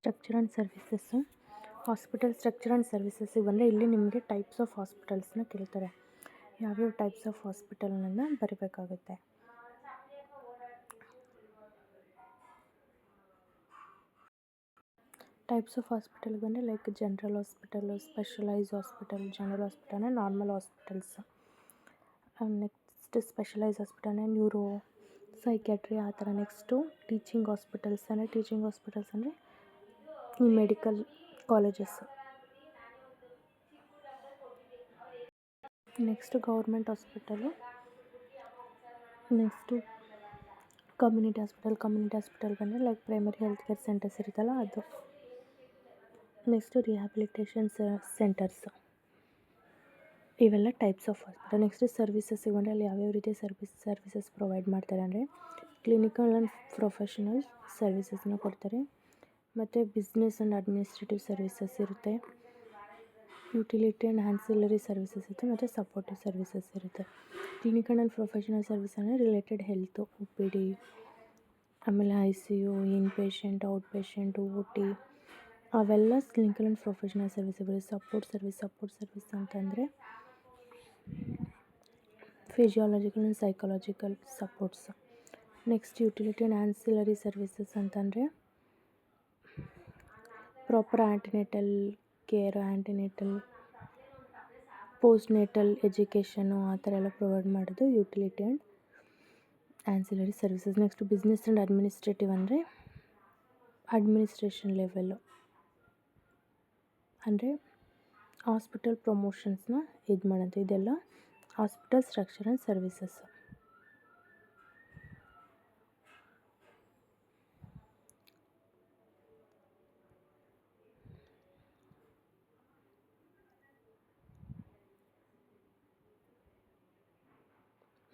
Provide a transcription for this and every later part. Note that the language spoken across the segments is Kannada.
Structure and services. Hospital structure and ಸರ್ವಿಸಸ್ಸಿಗೆ ಬಂದರೆ ಇಲ್ಲಿ ನಿಮಗೆ ಟೈಪ್ಸ್ ಆಫ್ ಹಾಸ್ಪಿಟಲ್ಸ್ನ ಕೇಳ್ತಾರೆ. ಯಾವ್ಯಾವ ಟೈಪ್ಸ್ ಆಫ್ ಹಾಸ್ಪಿಟಲ್ನ ಬರೀಬೇಕಾಗುತ್ತೆ. ಟೈಪ್ಸ್ ಆಫ್ ಹಾಸ್ಪಿಟಲ್ಗೆ ಬಂದರೆ like general hospital, specialise hospital, general hospital, normal hospitals. Next specialise hospital neuro, psychiatry ಆ ಥರ. ನೆಕ್ಸ್ಟು ಟೀಚಿಂಗ್ ಹಾಸ್ಪಿಟಲ್ಸ್ ಅಂದರೆ ಈ medical colleges. Next government hospital. Next community hospital ಬಂದರೆ like primary health care centres ಇರುತ್ತಲ್ಲ ಅದು. Next rehabilitation centres. ಇವೆಲ್ಲ ಟೈಪ್ಸ್ ಆಫ್ ಹಾಸ್ಪಿಟಲ್. ನೆಕ್ಸ್ಟ್ ಸರ್ವಿಸಸ್ಸಿಗೆ ಬಂದರೆ ಅಲ್ಲಿ ಯಾವ್ಯಾವ ರೀತಿಯ ಸರ್ವಿಸಸ್ ಪ್ರೊವೈಡ್ ಮಾಡ್ತಾರೆ ಅಂದರೆ ಕ್ಲಿನಿಕಲ್ ಆ್ಯಂಡ್ ಪ್ರೊಫೆಷನಲ್ ಸರ್ವಿಸಸ್ನ ಕೊಡ್ತಾರೆ. ಮತ್ತು ಬಿಸ್ನೆಸ್ ಆ್ಯಂಡ್ ಅಡ್ಮಿನಿಸ್ಟ್ರೇಟಿವ್ ಸರ್ವಿಸಸ್ ಇರುತ್ತೆ. ಯುಟಿಲಿಟಿ ಆ್ಯಂಡ್ ಆ್ಯನ್ಸಿಲರಿ ಸರ್ವಿಸಸ್ ಇರುತ್ತೆ. ಮತ್ತು ಸಪೋರ್ಟಿವ್ ಸರ್ವಿಸಸ್ ಇರುತ್ತೆ. ಕ್ಲಿನಿಕಲ್ ಆ್ಯಂಡ್ ಪ್ರೊಫೆಷನಲ್ ಸರ್ವಿಸ್ ಅಂದರೆ ರಿಲೇಟೆಡ್ ಹೆಲ್ತು, OPD, ಆಮೇಲೆ ICU, inpatient, outpatient, OT ಅವೆಲ್ಲ ಕ್ಲಿನಿಕಲ್ ಆ್ಯಂಡ್ ಪ್ರೊಫೆಷನಲ್ ಸರ್ವಿಸ್ ಬರುತ್ತೆ. ಸಪೋರ್ಟ್ ಸರ್ವಿಸ್ ಅಂತಂದರೆ physiological and psychological supports. Next utility and ancillary services ಅಂತಂದರೆ proper antenatal care, postnatal education ಆ ಥರ ಎಲ್ಲ ಪ್ರೊವೈಡ್ ಮಾಡೋದು utility and ancillary services. Next business and administrative ಅಂದರೆ ಅಡ್ಮಿನಿಸ್ಟ್ರೇಷನ್ ಲೆವೆಲ್ಲು ಅಂದರೆ ಹಾಸ್ಪಿಟಲ್ ಪ್ರಮೋಷನ್ಸ್ನ ಇದು ಮಾಡೋದು. ಇದೆಲ್ಲ hospital structure and services.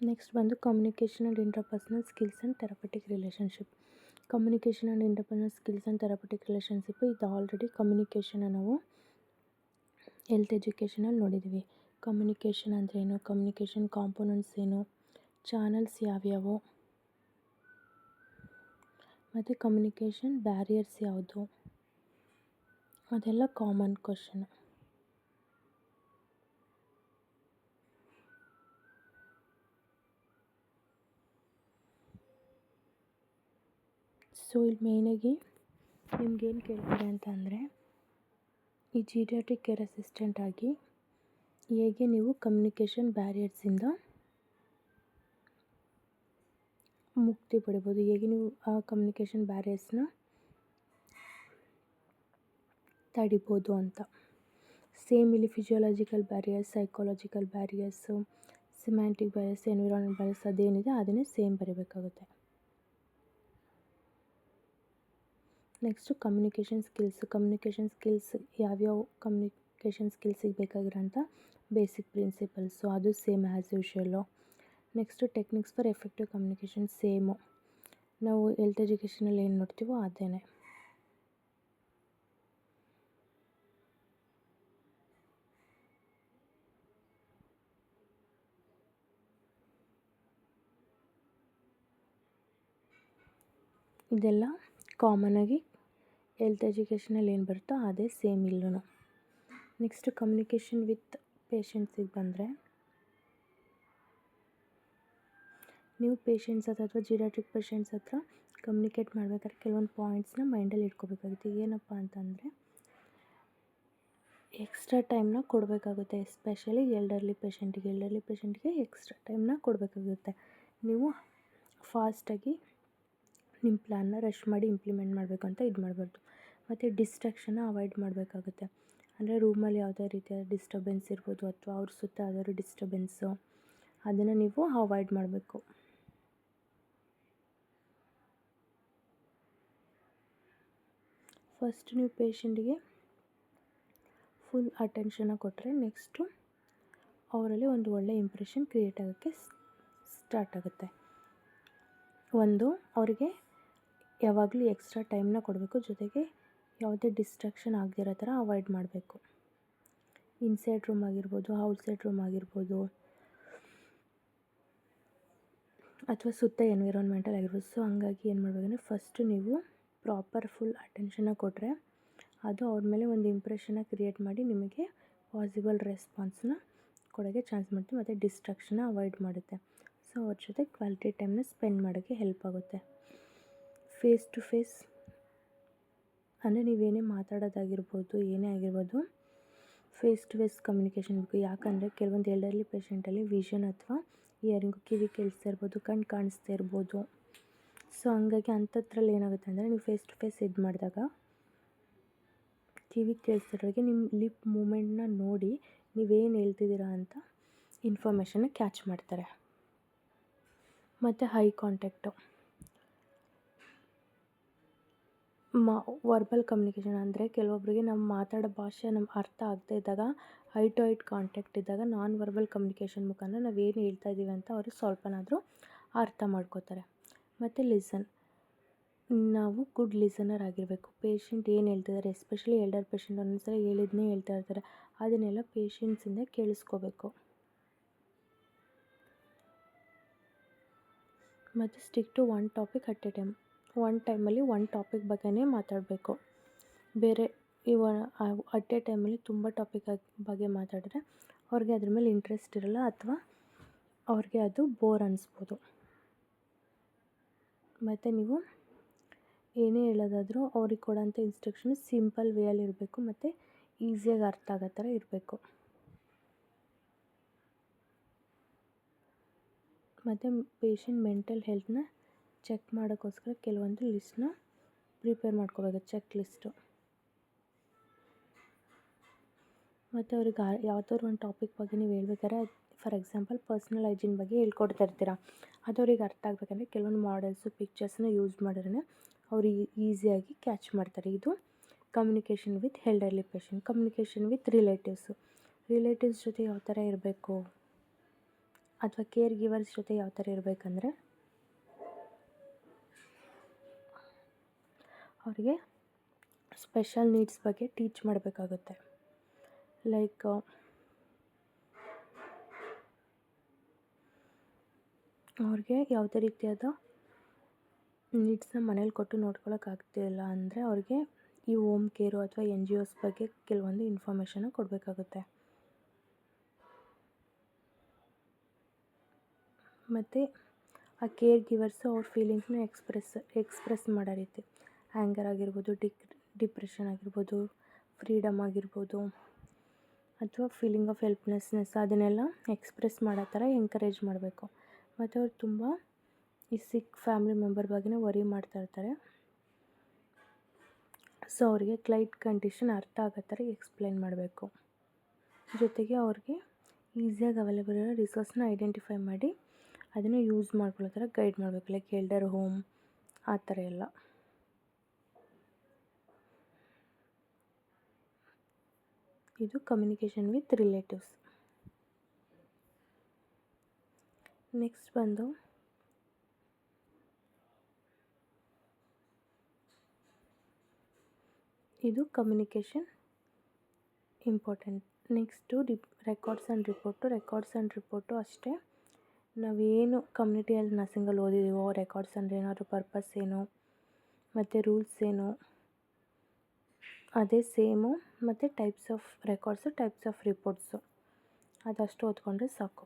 Next ಬಂದು communication and interpersonal skills and therapeutic relationship. Communication and interpersonal skills and therapeutic relationship ಇದು ಆಲ್ರೆಡಿ ಕಮ್ಯುನಿಕೇಷನ್ನ ನಾವು ಹೆಲ್ತ್ ಎಜುಕೇಷನಲ್ಲಿ ನೋಡಿದ್ದೀವಿ. ಕಮ್ಯುನಿಕೇಷನ್ ಅಂದರೆ ಏನು, ಕಮ್ಯುನಿಕೇಷನ್ ಕಾಂಪೊನೆಂಟ್ಸ್ ಏನು, ಚಾನಲ್ಸ್ ಯಾವ್ಯಾವು, ಮತ್ತು ಕಮ್ಯುನಿಕೇಷನ್ ಬ್ಯಾರಿಯರ್ಸ್ ಯಾವುದು, ಅದೆಲ್ಲ ಕಾಮನ್ ಕ್ವಶನ್. ಸೊ ಇಲ್ಲಿ ಮೇಯ್ನಾಗಿ ನಿಮ್ಗೇನು ಕೇಳ್ತಾರೆ ಅಂತ ಅಂದರೆ ಈ ಜೀರಿಯಾಟ್ರಿಕ್ ಕೇರ್ ಅಸಿಸ್ಟೆಂಟ್ ಆಗಿ ಹೇಗೆ ನೀವು ಕಮ್ಯುನಿಕೇಷನ್ ಬ್ಯಾರಿಯರ್ಸಿಂದ ಮುಕ್ತಿ ಪಡಿಬೋದು, ಹೇಗೆ ನೀವು ಆ ಕಮ್ಯುನಿಕೇಷನ್ ಬ್ಯಾರಿಯರ್ಸ್ನ ತಡಿಬೋದು ಅಂತ. ಸೇಮ್ ಇಲ್ಲಿ physiological barriers, psychological barriers, semantic barriers, environment barriers ಅದೇನಿದೆ ಅದನ್ನೇ ಸೇಮ್ ಬರೀಬೇಕಾಗುತ್ತೆ. ನೆಕ್ಸ್ಟು ಕಮ್ಯುನಿಕೇಷನ್ ಸ್ಕಿಲ್ಸ್ ಯಾವ್ಯಾವ ಕಮ್ಯುನಿಕೇಷನ್ ಸ್ಕಿಲ್ಸಿಗೆ ಬೇಕಾಗಿರೋಂಥ ಬೇಸಿಕ್ ಪ್ರಿನ್ಸಿಪಲ್ಸು ಅದು same as usual. Next techniques for effective communication same ನಾವು ಹೆಲ್ತ್ ಎಜುಕೇಷನಲ್ಲಿ ಏನು ನೋಡ್ತೀವೋ ಅದೇ. ಇದೆಲ್ಲ ಕಾಮನಾಗಿ ಹೆಲ್ತ್ ಎಜುಕೇಷನಲ್ಲಿ ಏನು ಬರುತ್ತೋ ಅದೇ ಸೇಮ್ ಇಲ್ಲೂ. ನೆಕ್ಸ್ಟ್ ಕಮ್ಯುನಿಕೇಷನ್ ವಿತ್ ಪೇಷಂಟ್ಸಿಗೆ ಬಂದರೆ ನೀವು ಪೇಷಂಟ್ಸ್ ಹತ್ರ ಅಥವಾ ಜೀರಿಯಾಟ್ರಿಕ್ ಪೇಷಂಟ್ಸ್ ಹತ್ರ ಕಮ್ಯುನಿಕೇಟ್ ಮಾಡಬೇಕಾದ್ರೆ ಕೆಲವೊಂದು ಪಾಯಿಂಟ್ಸ್ನ ಮೈಂಡಲ್ಲಿ ಇಟ್ಕೋಬೇಕಾಗುತ್ತೆ. ಏನಪ್ಪ ಅಂತಂದರೆ ಎಕ್ಸ್ಟ್ರಾ ಟೈಮ್ನ ಕೊಡಬೇಕಾಗುತ್ತೆ. ಎಸ್ಪೆಷಲಿ ಎಲ್ಡರ್ಲಿ ಪೇಷಂಟಿಗೆ ಎಕ್ಸ್ಟ್ರಾ ಟೈಮ್ನ ಕೊಡಬೇಕಾಗುತ್ತೆ. ನೀವು ಫಾಸ್ಟಾಗಿ ನಿಮ್ಮ ಪ್ಲ್ಯಾನ್ನ ರಶ್ ಮಾಡಿ ಇಂಪ್ಲಿಮೆಂಟ್ ಮಾಡಬೇಕು ಅಂತ ಇದು ಮಾಡಬಾರ್ದು. ಮತ್ತು ಡಿಸ್ಟ್ರಾಕ್ಷನ್ನ ಅವಾಯ್ಡ್ ಮಾಡಬೇಕಾಗುತ್ತೆ. ಅಂದರೆ ರೂಮಲ್ಲಿ ಯಾವುದೇ ರೀತಿಯ ಡಿಸ್ಟರ್ಬೆನ್ಸ್ ಇರ್ಬೋದು ಅಥವಾ ಅವ್ರ ಸುತ್ತ ಯಾವ್ದಾದ್ರು ಡಿಸ್ಟರ್ಬೆನ್ಸು ಅದನ್ನು ನೀವು ಅವಾಯ್ಡ್ ಮಾಡಬೇಕು. ಫಸ್ಟ್ ನೀವು ಪೇಷಂಟಿಗೆ ಫುಲ್ ಅಟೆನ್ಷನ್ನ ಕೊಟ್ಟರೆ ನೆಕ್ಸ್ಟು ಅವರಲ್ಲಿ ಒಂದು ಒಳ್ಳೆಯ ಇಂಪ್ರೆಷನ್ ಕ್ರಿಯೇಟ್ ಆಗೋಕ್ಕೆ ಸ್ಟಾರ್ಟ್ ಆಗುತ್ತೆ. ಅವರಿಗೆ ಯಾವಾಗಲೂ ಎಕ್ಸ್ಟ್ರಾ ಟೈಮ್ನ ಕೊಡಬೇಕು, ಜೊತೆಗೆ ಯಾವುದೇ ಡಿಸ್ಟ್ರಾಕ್ಷನ್ ಆಗದಿರೋ ಥರ ಅವಾಯ್ಡ್ ಮಾಡಬೇಕು. ಇನ್ಸೈಡ್ ರೂಮ್ ಆಗಿರ್ಬೋದು, ಔಟ್ಸೈಡ್ ರೂಮ್ ಆಗಿರ್ಬೋದು, ಅಥವಾ ಸುತ್ತ ಎನ್ವಿರಾನ್ಮೆಂಟಲ್ ಆಗಿರ್ಬೋದು. ಸೊ ಹಂಗಾಗಿ ಏನು ಮಾಡಬೇಕಂದ್ರೆ ಫಸ್ಟು ನೀವು ಪ್ರಾಪರ್ ಫುಲ್ ಅಟೆನ್ಷನ್ನ ಕೊಟ್ಟರೆ ಅದು ಅವ್ರ ಮೇಲೆ ಒಂದು ಇಂಪ್ರೆಷನ್ನ ಕ್ರಿಯೇಟ್ ಮಾಡಿ ನಿಮಗೆ ಪಾಸಿಬಲ್ ರೆಸ್ಪಾನ್ಸ್ನ ಕೊಡೋಕ್ಕೆ ಚಾನ್ಸ್ ಮಾಡುತ್ತೆ ಮತ್ತು ಡಿಸ್ಟ್ರಾಕ್ಷನ್ನ ಅವಾಯ್ಡ್ ಮಾಡುತ್ತೆ. ಸೊ ಅವ್ರ ಜೊತೆ ಕ್ವಾಲಿಟಿ ಟೈಮ್ನ ಸ್ಪೆಂಡ್ ಮಾಡೋಕ್ಕೆ ಹೆಲ್ಪ್ ಆಗುತ್ತೆ. ಫೇಸ್ ಟು ಫೇಸ್ ಅಂದರೆ ನೀವೇನೇ ಮಾತಾಡೋದಾಗಿರ್ಬೋದು, ಏನೇ ಆಗಿರ್ಬೋದು, ಫೇಸ್ ಟು ಫೇಸ್ ಕಮ್ಯುನಿಕೇಷನ್ ಬೇಕು. ಯಾಕಂದರೆ ಕೆಲವೊಂದು ಎಲ್ಡರ್ಲಿ ಪೇಷೆಂಟಲ್ಲಿ ವಿಷನ್ ಅಥವಾ ಇಯರಿಂಗು, ಕಿವಿ ಕೇಳಿಸ್ತಾ ಇರ್ಬೋದು, ಕಣ್ಣು ಕಾಣಿಸ್ತಾ ಇರ್ಬೋದು. ಸೊ ಹಂಗಾಗಿ ಅಂಥದ್ರಲ್ಲಿ ಏನಾಗುತ್ತೆ ಅಂದರೆ ನೀವು ಫೇಸ್ ಟು ಫೇಸ್ ಇದು ಮಾಡಿದಾಗ ಕಿವಿ ಕೇಳಿಸ್ತಿರೋರಿಗೆ ನಿಮ್ಮ ಲಿಪ್ ಮೂಮೆಂಟ್ನ ನೋಡಿ ನೀವೇನು ಹೇಳ್ತಿದ್ದೀರಾ ಅಂತ ಇನ್ಫಾರ್ಮೇಷನ್ನ ಕ್ಯಾಚ್ ಮಾಡ್ತಾರೆ. ಮತ್ತು ಹೈ ಕಾಂಟ್ಯಾಕ್ಟು, ವರ್ಬಲ್ ಕಮ್ಯುನಿಕೇಷನ್ ಅಂದರೆ ಕೆಲವೊಬ್ಬರಿಗೆ ನಾವು ಮಾತಾಡೋ ಭಾಷೆ ನಮ್ಗೆ ಅರ್ಥ ಆಗದೇ ಇದ್ದಾಗ ಐ ಟು ಐ ಕಾಂಟ್ಯಾಕ್ಟ್ ಇದ್ದಾಗ ನಾನ್ ವರ್ಬಲ್ ಕಮ್ಯುನಿಕೇಷನ್ ಮುಖಾಂತರ ನಾವು ಏನು ಹೇಳ್ತಾ ಇದ್ದೀವಿ ಅಂತ ಅವರು ಸ್ವಲ್ಪನಾದರೂ ಅರ್ಥ ಮಾಡ್ಕೋತಾರೆ. ಮತ್ತು ಲಿಸನ್, ನಾವು ಗುಡ್ ಲಿಸನರ್ ಆಗಿರಬೇಕು. ಪೇಷಂಟ್ ಏನು ಹೇಳ್ತಿದ್ದಾರೆ, ಎಸ್ಪೆಷಲಿ ಎಲ್ಡರ್ ಪೇಷಂಟ್ ಒಂದೊಂದ್ಸಲ ಹೇಳಿದ್ನೇ ಹೇಳ್ತಾ ಇರ್ತಾರೆ, ಅದನ್ನೆಲ್ಲ ಪೇಷಂಟ್ಸಿಂದ ಕೇಳಿಸ್ಕೋಬೇಕು. ಮತ್ತು stick to one topic at a time. One ಟೈಮಲ್ಲಿ ಒನ್ ಟಾಪಿಕ್ ಬಗ್ಗೆನೇ ಮಾತಾಡಬೇಕು. ಬೇರೆ ಅಟ್ ಎ ಟೈಮಲ್ಲಿ ತುಂಬ ಟಾಪಿಕ್ ಬಗ್ಗೆ ಮಾತಾಡಿದ್ರೆ ಅವ್ರಿಗೆ ಅದ್ರ ಮೇಲೆ ಇಂಟ್ರೆಸ್ಟ್ ಇರಲ್ಲ ಅಥವಾ ಅವ್ರಿಗೆ ಅದು ಬೋರ್ ಅನ್ನಿಸ್ಬೋದು. ಮತ್ತು ನೀವು ಏನೇ ಹೇಳೋದಾದರೂ ಅವ್ರಿಗೆ ಕೊಡೋಂಥ ಇನ್ಸ್ಟ್ರಕ್ಷನ್ ಸಿಂಪಲ್ ವೇಯಲ್ಲಿ ಇರಬೇಕು ಮತ್ತು ಈಸಿಯಾಗಿ ಅರ್ಥ ಆಗೋ ಥರ ಇರಬೇಕು. ಮತ್ತು ಪೇಷಂಟ್ ಮೆಂಟಲ್ ಹೆಲ್ತ್ನ ಚೆಕ್ ಮಾಡೋಕ್ಕೋಸ್ಕರ ಕೆಲವೊಂದು ಲಿಸ್ಟ್ನ ಪ್ರಿಪೇರ್ ಮಾಡ್ಕೋಬೇಕು, ಚೆಕ್ ಲಿಸ್ಟು. ಮತ್ತು ಅವ್ರಿಗೆ ಯಾವುದಾದ್ರು ಒಂದು ಟಾಪಿಕ್ ಬಗ್ಗೆ ನೀವು ಹೇಳ್ಬೇಕಾದ್ರೆ, ಫಾರ್ ಎಕ್ಸಾಂಪಲ್ ಪರ್ಸ್ನಲ್ ಹೈಜೀನ್ ಬಗ್ಗೆ ಹೇಳ್ಕೊಡ್ತಾ ಇರ್ತೀರ, ಅದು ಅವ್ರಿಗೆ ಅರ್ಥ ಆಗಬೇಕಂದ್ರೆ ಕೆಲವೊಂದು ಮಾಡೆಲ್ಸು, ಪಿಕ್ಚರ್ಸ್ನ ಯೂಸ್ ಮಾಡಿದ್ರೆ ಅವರು ಈಸಿಯಾಗಿ ಕ್ಯಾಚ್ ಮಾಡ್ತಾರೆ. ಇದು communication with elderly patient. Communication with relatives ಜೊತೆ ಯಾವ ಥರ ಇರಬೇಕು ಅಥವಾ ಕೇರ್ ಗಿವರ್ಸ್ ಜೊತೆ ಯಾವ ಥರ ಇರಬೇಕಂದ್ರೆ ಅವರಿಗೆ ಸ್ಪೆಷಲ್ ನೀಡ್ಸ್ ಬಗ್ಗೆ ಟೀಚ್ ಮಾಡಬೇಕಾಗುತ್ತೆ. ಲೈಕ್ ಅವ್ರಿಗೆ ಯಾವುದೇ ರೀತಿಯಾದ ನೀಡ್ಸ್ನ ಮನೇಲಿ ಕೊಟ್ಟು ನೋಡ್ಕೊಳ್ಳೋಕ್ಕಾಗ್ತಿಲ್ಲ ಅಂದರೆ ಅವ್ರಿಗೆ ಈ ಹೋಮ್ ಕೇರು ಅಥವಾ NGOs ಬಗ್ಗೆ ಕೆಲವೊಂದು ಇನ್ಫಾರ್ಮೇಷನ್ನ ಕೊಡಬೇಕಾಗುತ್ತೆ. ಮತ್ತು ಆ ಕೇರ್ ಗಿವರ್ಸು ಅವ್ರ ಫೀಲಿಂಗ್ಸ್ನ ಎಕ್ಸ್ಪ್ರೆಸ್ ಮಾಡೋ ರೀತಿ, ಆ್ಯಂಗರ್ ಆಗಿರ್ಬೋದು, ಡಿಪ್ರೆಷನ್ ಆಗಿರ್ಬೋದು, ಫ್ರೀಡಮ್ ಆಗಿರ್ಬೋದು, ಅಥವಾ ಫೀಲಿಂಗ್ ಆಫ್ ಹೆಲ್ಪ್ಲೆಸ್ನೆಸ್, ಅದನ್ನೆಲ್ಲ ಎಕ್ಸ್ಪ್ರೆಸ್ ಮಾಡೋ ಥರ ಎಂಕರೇಜ್ ಮಾಡಬೇಕು. ಮತ್ತು ಅವ್ರು ತುಂಬ ಈ ಸಿಕ್ ಫ್ಯಾಮಿಲಿ ಮೆಂಬರ್ ಬಗ್ಗೆನೇ ವರಿ ಮಾಡ್ತಾ ಇರ್ತಾರೆ. ಸೊ ಅವ್ರಿಗೆ ಕ್ಲೈಂಟ್ ಕಂಡೀಷನ್ ಅರ್ಥ ಆಗೋ ಥರ ಎಕ್ಸ್ಪ್ಲೈನ್ ಮಾಡಬೇಕು. ಜೊತೆಗೆ ಅವ್ರಿಗೆ ಈಸಿಯಾಗಿ ಅವೈಲೇಬಲ್ ಇರೋ ರಿಸೋರ್ಸ್ನ ಐಡೆಂಟಿಫೈ ಮಾಡಿ ಅದನ್ನು ಯೂಸ್ ಮಾಡ್ಕೊಳ್ಳೋ ಥರ ಗೈಡ್ ಮಾಡಬೇಕು. ಲೈಕ್ ಎಲ್ಡರ್ ಹೋಮ್ ಆ ಥರ ಎಲ್ಲ. ಇದು ಕಮ್ಯುನಿಕೇಷನ್ ವಿತ್ ರಿಲೇಟಿವ್ಸ್. ನೆಕ್ಸ್ಟ್ ಬಂದು ಇದು communication important. Next records and report ಅಷ್ಟೇ. ನಾವೇನು ಕಮ್ಯುನಿಟಿಯಲ್ಲಿ ನರ್ಸಿಂಗಲ್ಲಿ ಓದಿದ್ದೀವೋ ರೆಕಾರ್ಡ್ಸ್ ಅಂದರೆ ಏನಾದರೂ ಪರ್ಪಸ್ ಏನು ಮತ್ತು ರೂಲ್ಸ್ ಏನು ಅದೇ ಸೇಮು. ಮತ್ತು types of records, types of reports ಅದಷ್ಟು ಓದ್ಕೊಂಡ್ರೆ ಸಾಕು.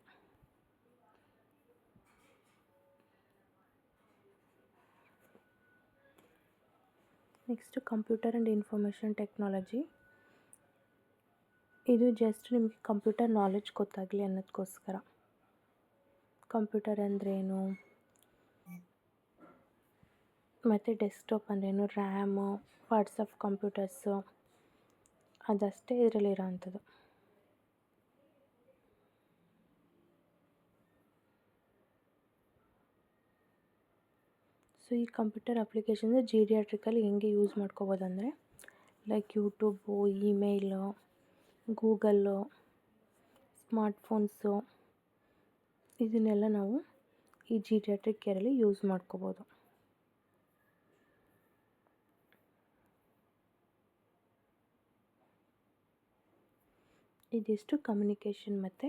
Next computer and information technology. ಇದು ಜಸ್ಟ್ ನಿಮಗೆ ಕಂಪ್ಯೂಟರ್ ನಾಲೆಡ್ಜ್ ಗೊತ್ತಾಗಲಿ ಅನ್ನೋದಕ್ಕೋಸ್ಕರ. ಕಂಪ್ಯೂಟರ್ ಅಂದ್ರೇನು ಮತ್ತು ಡೆಸ್ಕ್ಟಾಪ್ ಅಂದ್ರೇನು, ರ್ಯಾಮು, ಪಾರ್ಟ್ಸ್ ಆಫ್ ಕಂಪ್ಯೂಟರ್ಸು ಅದಷ್ಟೇ ಇದರಲ್ಲಿರೋ ಅಂಥದ್ದು. ಸೊ ಈ ಕಂಪ್ಯೂಟರ್ ಅಪ್ಲಿಕೇಶನ್ಸ್ ಜೀರಿಯಾಟ್ರಿಕಲ್ಲಿ ಹೆಂಗೆ ಯೂಸ್ ಮಾಡ್ಕೋಬೋದಂದರೆ like YouTube, email, Google, smartphones ಇದನ್ನೆಲ್ಲ ನಾವು ಈ ಜೀರಿಯಾಟ್ರಿಕ್ ಕೇರಲ್ಲಿ ಯೂಸ್ ಮಾಡ್ಕೋಬೋದು. ಇದಿಷ್ಟು ಕಮ್ಯುನಿಕೇಷನ್ ಮತ್ತು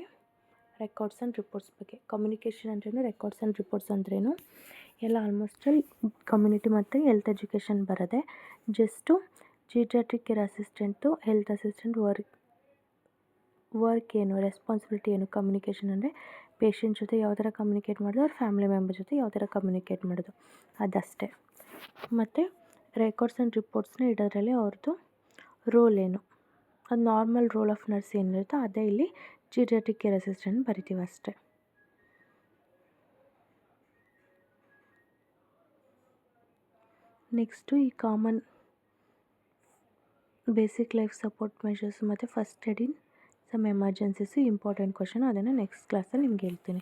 ರೆಕಾರ್ಡ್ಸ್ ಆ್ಯಂಡ್ ರಿಪೋರ್ಟ್ಸ್ ಬಗ್ಗೆ. ಕಮ್ಯುನಿಕೇಷನ್ ಅಂದ್ರೇನು, ರೆಕಾರ್ಡ್ಸ್ ಆ್ಯಂಡ್ ರಿಪೋರ್ಟ್ಸ್ ಅಂದ್ರೇನು, ಎಲ್ಲ ಆಲ್ಮೋಸ್ಟ್ ಆಲ್ ಕಮ್ಯುನಿಟಿ ಮತ್ತು ಹೆಲ್ತ್ ಎಜುಕೇಷನ್ ಬರೋದೆ. Just geriatric care assistant, health assistant work ಏನು, ರೆಸ್ಪಾನ್ಸಿಬಿಲಿಟಿ ಏನು, ಕಮ್ಯುನಿಕೇಷನ್ ಅಂದರೆ ಪೇಷಂಟ್ ಜೊತೆ ಯಾವ ಥರ ಕಮ್ಯುನಿಕೇಟ್ ಮಾಡೋದು, ಅವ್ರ ಫ್ಯಾಮಿಲಿ ಮೆಂಬರ್ ಜೊತೆ ಯಾವ ಥರ ಕಮ್ಯುನಿಕೇಟ್ ಮಾಡೋದು, ಅದಷ್ಟೇ. ಮತ್ತು ರೆಕಾರ್ಡ್ಸ್ ಆ್ಯಂಡ್ ರಿಪೋರ್ಟ್ಸ್ನ ಇಡೋದ್ರಲ್ಲಿ ಅವ್ರದ್ದು ರೋಲ್ ಏನು, ಅದು ನಾರ್ಮಲ್ ರೋಲ್ ಆಫ್ ನರ್ಸ್ ಏನಿರುತ್ತೋ ಅದೇ ಇಲ್ಲಿ ಜೀರಿಯಾಟ್ರಿಕ್ ಕೇರ್ ಅಸಿಸ್ಟೆಂಟ್ ಬರಿತೀವಿ ಅಷ್ಟೇ. ನೆಕ್ಸ್ಟು ಈ common basic life support measures ಮತ್ತು first aid in some emergencies important question. ಅದನ್ನು ನೆಕ್ಸ್ಟ್ ಕ್ಲಾಸಲ್ಲಿ ನಿಮ್ಗೆ ಹೇಳ್ತೀನಿ.